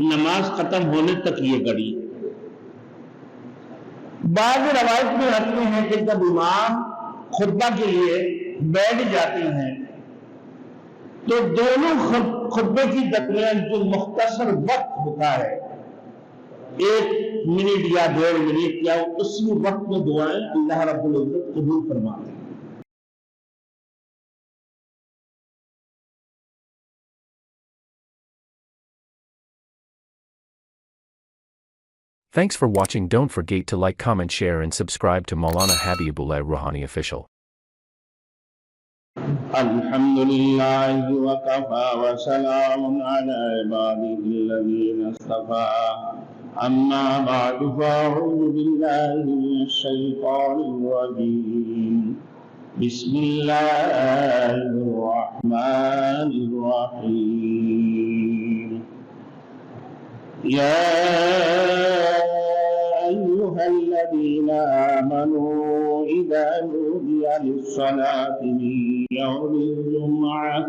نماز ختم ہونے تک یہ گھڑی ہے۔ بعض روایت میں آتی ہیں کہ جب امام خطبہ کے لیے بیٹھ جاتے ہیں تو دونوں خطبے کی درمیان جو مختصر وقت ہوتا ہے 1 منٹ یا 1.5 منٹ یا اسی وقت میں دعائیں اللہ رب العزت قبول فرماتے ہیں۔ Thanks for watching. Don't forget to like, comment, share and subscribe to Maulana Habibullah Ruhani Official. الحمدللہ وکفا وسلام علی عباده الذین اصطفى اما بعد فاعوذ باللہ من الشیطان الرجیم بسم اللہ الرحمن الرحیم یا أيها الذين آمنوا إذا نودي للصلاة من يوم الجمعة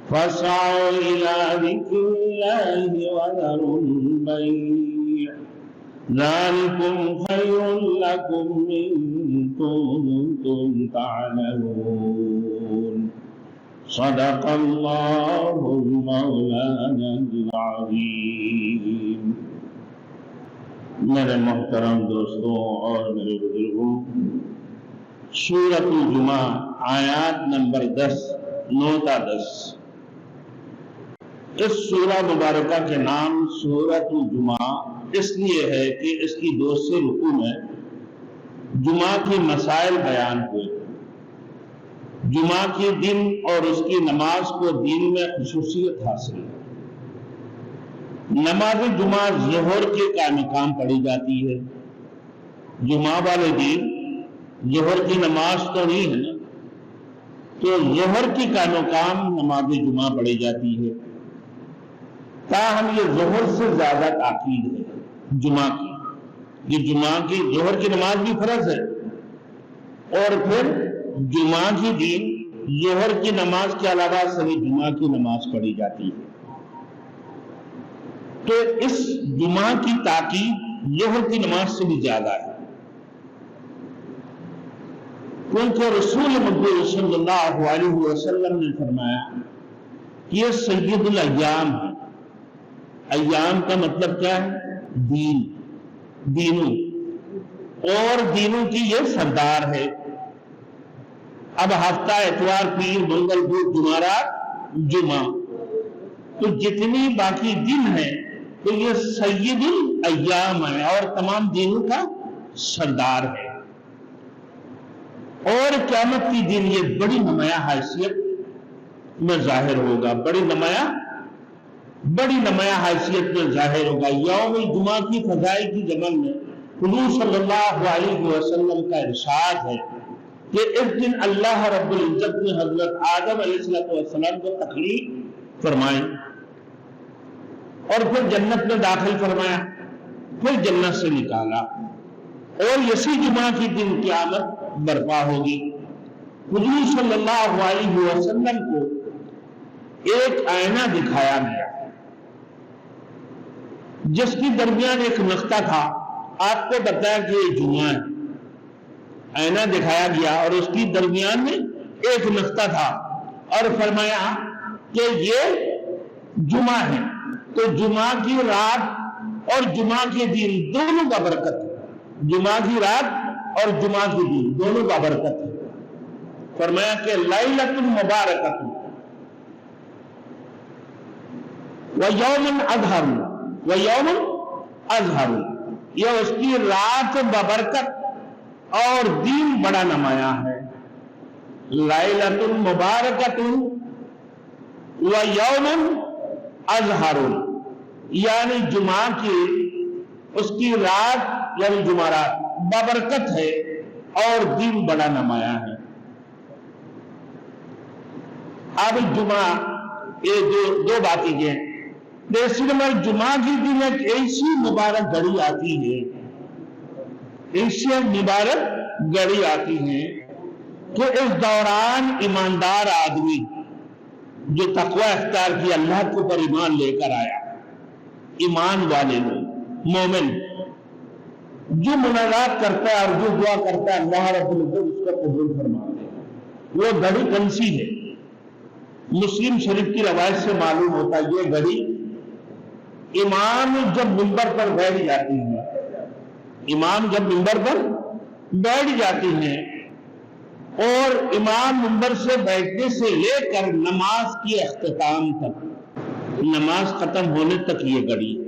فاسعوا إلى ذكر الله وذروا البيع ذلكم خير لكم إن كنتم تعلمون صدق الله المولانا العظيم۔ میرے محترم دوستوں اور میرے بزرگوں، سورۃ الجمعہ آیات نمبر 10 9 تا 10۔ اس سورہ مبارکہ کے نام سورۃ الجمعہ اس لیے ہے کہ اس کی 2 سے رکوع میں جمعہ کے مسائل بیان ہوئے۔ جمعہ کے دن اور اس کی نماز کو دین میں خصوصیت حاصل ہے۔ نماز جمعہ ظہر کے مقام پڑھی جاتی ہے۔ جمعہ والے دن ظہر کی نماز تو نہیں ہے نا، تو ظہر کی مقام نماز جمعہ پڑھی جاتی ہے۔ تاہم یہ ظہر سے زیادہ تاکید ہے جمعہ کی۔ یہ جمعہ کی ظہر کی نماز بھی فرض ہے، اور پھر جمعہ کی دن ظہر کی نماز کے علاوہ سبھی جمعہ کی نماز پڑھی جاتی ہے۔ تو اس جمعہ کی تاکید ظہر کی نماز سے بھی زیادہ ہے، کیونکہ رسول مطلوب صلی اللہ علیہ وسلم نے فرمایا کہ یہ سید الایام ہے۔ ایام کا مطلب کیا ہے؟ دین، دینوں، اور دینوں کی یہ سردار ہے۔ اب ہفتہ، اتوار، پیر، منگل، بدھ، جمعرات، جمعہ، تو جتنی باقی دن ہیں تو یہ سید الایام ہے اور تمام دینوں کا سردار ہے۔ اور قیامت کی دن یہ بڑی نمایاں حیثیت میں ظاہر ہوگا، بڑی نمایاں حیثیت میں ظاہر ہوگا۔ یوم الجمعہ کی فضائل کی جمع میں حضور صلی اللہ علیہ وسلم کا ارشاد ہے کہ اس دن اللہ رب العزت نے حضرت آدم علیہ السلام کو تخلیق فرمائی اور پھر جنت میں داخل فرمایا، پھر جنت سے نکالا، اور اسی جمعہ کی دن قیامت برپا ہوگی۔ حضور صلی اللہ علیہ وسلم کو ایک آئینہ دکھایا گیا جس کی درمیان ایک نقطہ تھا۔ آپ کو بتایا کہ یہ جمعہ ہے، آئینہ دکھایا گیا اور اس کی درمیان میں ایک نقطہ تھا، اور فرمایا کہ یہ جمعہ ہے۔ تو جمعہ کی رات اور جمعہ کے دن دونوں کا برکت ہے، جمعہ کی رات اور جمعہ کے دن دونوں کا برکت ہے۔ فرمایا کہ لیلۃ مبارکۃ ویوم اظہر، یہ اس کی رات ببرکت اور دین بڑا نمایاں ہے۔ لیلۃ مبارکۃ ویوم اظہر، یعنی جمعہ کی اس کی رات یعنی جمعرات ببرکت ہے اور دن بڑا نمایاں ہے۔ اب جمعہ یہ دو باتیں ہیں۔ دیکھیے نمبر جمعہ کی دن ایک ایسی مبارک گھڑی آتی ہے، ایسی مبارک گھڑی آتی ہے کہ اس دوران ایماندار آدمی جو تقوی اختیار کیا، اللہ کے اوپر ایمان لے کر آیا، ایمان والے لوگ، مومن جو مناجات کرتا ہے اور جو دعا کرتا ہے اللہ رب العزت اس کا قبول فرماتے ہیں۔ وہ گھڑی کون سی ہے؟ مسلم شریف کی روایت سے معلوم ہوتا ہے یہ گھڑی امام جب منبر پر بیٹھ جاتی ہے، امام جب منبر پر بیٹھ جاتی ہیں اور امام منبر سے بیٹھنے سے لے کر نماز کی اختتام تک، نماز ختم ہونے تک یہ گھڑی ہے۔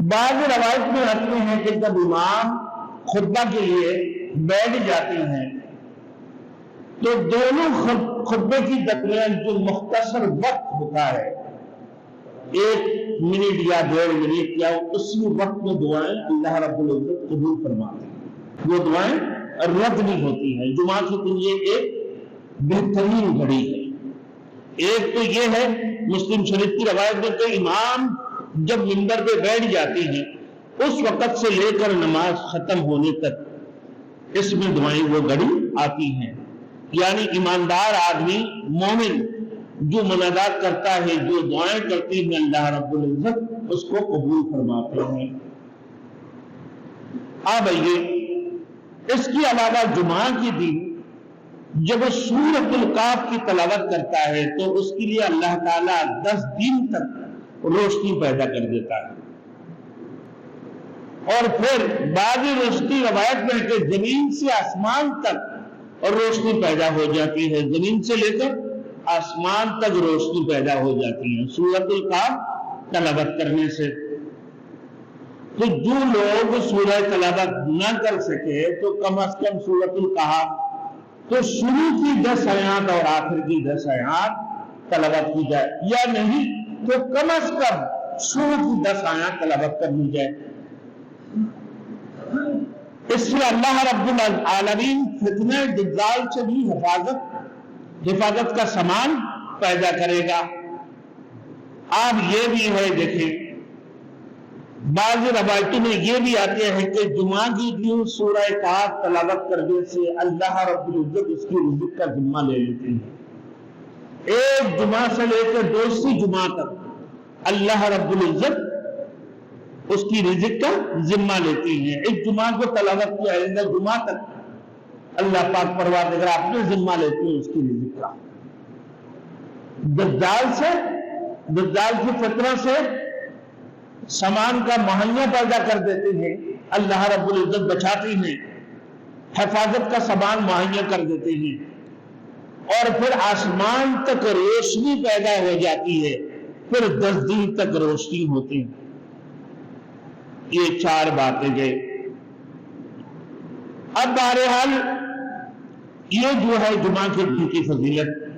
بعض روایت میں آتے ہیں کہ جب امام خطبہ کے لیے بیٹھ جاتے ہیں تو دونوں خطبے کی درمیان جو مختصر وقت ہوتا ہے، 1 منٹ یا 1.5 منٹ یا اسی وقت میں دعائیں اللہ رب العزت قبول فرماتے ہیں، وہ دعائیں رد نہیں ہوتی ہیں۔ جمعہ کے دن یہ ایک بہترین گھڑی ہے۔ ایک تو یہ ہے مسلم شریف کی روایت میں کہ امام جب منبر پہ بیٹھ جاتی ہیں اس وقت سے لے کر نماز ختم ہونے تک اس میں دعائیں وہ گھڑی آتی ہیں، یعنی ایماندار آدمی مومن جو مناجات کرتا ہے، جو دعائیں کرتے ہیں، اللہ رب العزت اس کو قبول فرماتے ہیں۔ اب یہ اس کے علاوہ جمعہ کے دن جب سورۃ الکاف کی تلاوت کرتا ہے تو اس کے لیے اللہ تعالیٰ 10 دن تک روشنی پیدا کر دیتا ہے، اور پھر بعض روشنی روایت میں ہے کہ زمین سے آسمان تک روشنی پیدا ہو جاتی ہے، زمین سے لے کر آسمان تک روشنی پیدا ہو جاتی ہے سورۃ الکاف تلاوت کرنے سے۔ تو جو لوگ سورہ تلاوت نہ کر سکے تو کم از کم سورۃ الکاف تو شروع کی 10 آیات اور آخر کی 10 آیات تلاوت کی جائے، یا نہیں تو کم از کم شروع کی 10 آیات تلاوت کرنی جائے۔ اس سے اللہ رب العالمین فتنہ دجال سے بھی حفاظت کا سامان پیدا کرے گا۔ اب یہ بھی ہے، دیکھیں بعض روایتوں میں یہ بھی آتے ہیں کہ جمعہ کی دن سورہ کاف تلاوت کرنے سے اللہ رب العزت اس کی رزق کا ذمہ لے لیتی ہے۔ ایک جمعہ سے لے کر دوسری جمعہ تک اللہ رب العزت اس کی رزق کا ذمہ لیتی ہے۔ ایک جمعہ کو تلاوت کیا ہے، جمعہ تک اللہ پاک پروردگار اپنے ذمہ لیتی ہے اس کی رزق کا۔ دجال کی فتنہ سے سامان کا مہیا پیدا کر دیتے ہیں، اللہ رب العزت بچاتی ہیں، حفاظت کا سامان مہیا کر دیتے ہیں، اور پھر آسمان تک روشنی پیدا ہو جاتی ہے، پھر 10 دن تک روشنی ہوتی ہے۔ یہ 4 باتیں گئے۔ اب بہرحال یہ جو ہے جمعہ کے دن کی فضیلت